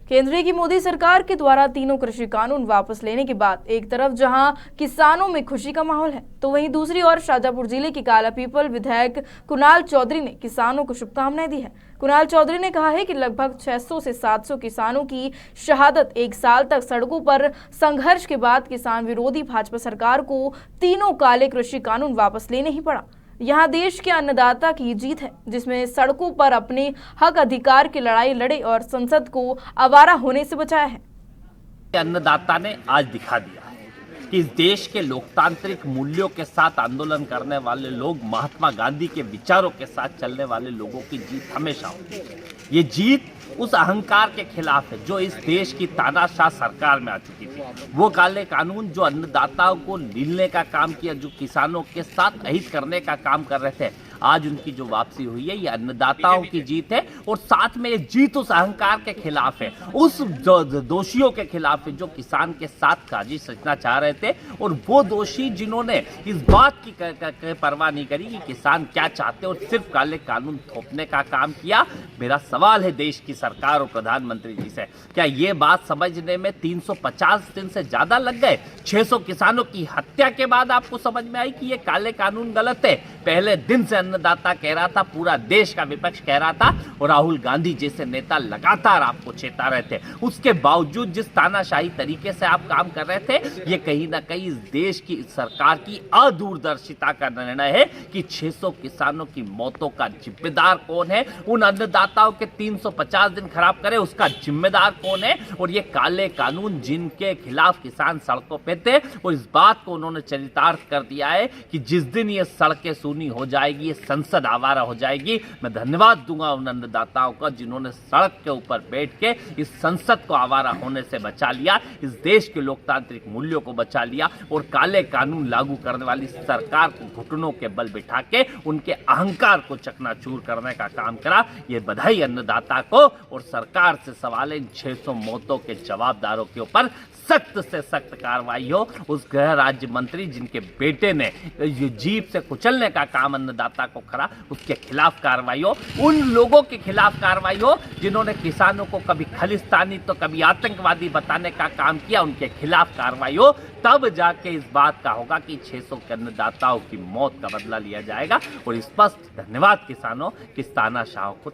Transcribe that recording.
केंद्र की मोदी सरकार के द्वारा तीनों कृषि कानून वापस लेने के बाद एक तरफ जहां किसानों में खुशी का माहौल है, तो वहीं दूसरी ओर शाजापुर जिले के कालापीपल विधायक कुणाल चौधरी ने किसानों को शुभकामनाएं दी है। कुणाल चौधरी ने कहा है कि लगभग 600 से 700 किसानों की शहादत, एक साल तक सड़कों पर संघर्ष के बाद किसान विरोधी भाजपा सरकार को तीनों काले कृषि कानून वापस लेने ही पड़ा। यहाँ देश के अन्नदाता की जीत है, जिसमें सड़कों पर अपने हक अधिकार की लड़ाई लड़े और संसद को आवारा होने से बचाया है। अन्नदाता ने आज दिखा दिया है कि इस देश के लोकतांत्रिक मूल्यों के साथ आंदोलन करने वाले लोग, महात्मा गांधी के विचारों के साथ चलने वाले लोगों की जीत हमेशा होती है। ये जीत उस अहंकार के खिलाफ है जो इस देश की तानाशाह सरकार में आ चुकी थी। वो काले कानून जो अन्नदाताओं को लीलने का काम किया, जो किसानों के साथ अहित करने का काम कर रहे थे, आज उनकी जो वापसी हुई है, ये अन्नदाताओं की जीत है। और साथ में ये जीत उस अहंकार के खिलाफ है, उस दोषियों के खिलाफ है जो किसान के साथ साजिश रचना चाह रहे थे। और वो दोषी जिन्होंने इस बात की परवाह नहीं करी कि किसान क्या चाहते और सिर्फ काले कानून थोपने का काम किया। मेरा सवाल है देश की सरकार और प्रधानमंत्री जी से, क्या ये बात समझने में 350 दिन से ज्यादा लग गए? 600 किसानों की हत्या के बाद आपको समझ में आई कि ये काले कानून गलत है? पहले दिन से अन्नदाता कह रहा था, पूरा देश का विपक्ष कह रहा था, और राहुल गांधी जैसे नेता लगातार आपको चेता रहे थे। उसके बावजूद जिस तानाशाही तरीके से आप काम कर रहे थे, ये कहीं ना कहीं इस देश की सरकार की अदूरदर्शिता का निर्णय है कि 600 किसानों की मौतों का जिम्मेदार कौन है। उन अन्नदाताओं के 350 दिन खराब करे, उसका जिम्मेदार कौन है? और ये काले कानून जिनके खिलाफ किसान सड़कों पे थे, और इस बात को उन्होंने चरितार्थ कर दिया है कि जिस दिन ये सड़कें सूनी हो जाएगी, ये संसद आवारा हो जाएगी। मैं धन्यवाद दूंगा उन अन्नदाताओं का जिन्होंने सड़क के ऊपर बैठ के इस संसद को आवारा होने से बचा लिया, इस देश के लोकतांत्रिक मूल्यों को बचा लिया, और काले कानून लागू करने वाली सरकार को घुटनों के बल बिठा के उनके अहंकार को चकनाचूर करने का काम करा। ये बधाई अन्नदाता को। और सरकार से सवाल है, इन 600 मौतों के जवाबदारों के ऊपर सख्त से सख्त कार्रवाई हो। उस गृह राज्य मंत्री जिनके बेटे ने जीप से कुचलने का काम अन्नदाता को करा, उसके खिलाफ कार्रवाई हो। उन लोगों के खिलाफ कार्रवाई हो जिन्होंने किसानों को कभी खालिस्तानी तो कभी आतंकवादी बताने का काम किया, उनके खिलाफ कार्रवाई हो। तब जाके इस बात का होगा कि 600 के अन्नदाताओं की मौत का बदला लिया जाएगा। और स्पष्ट धन्यवाद किसानों, किस तानाशाह को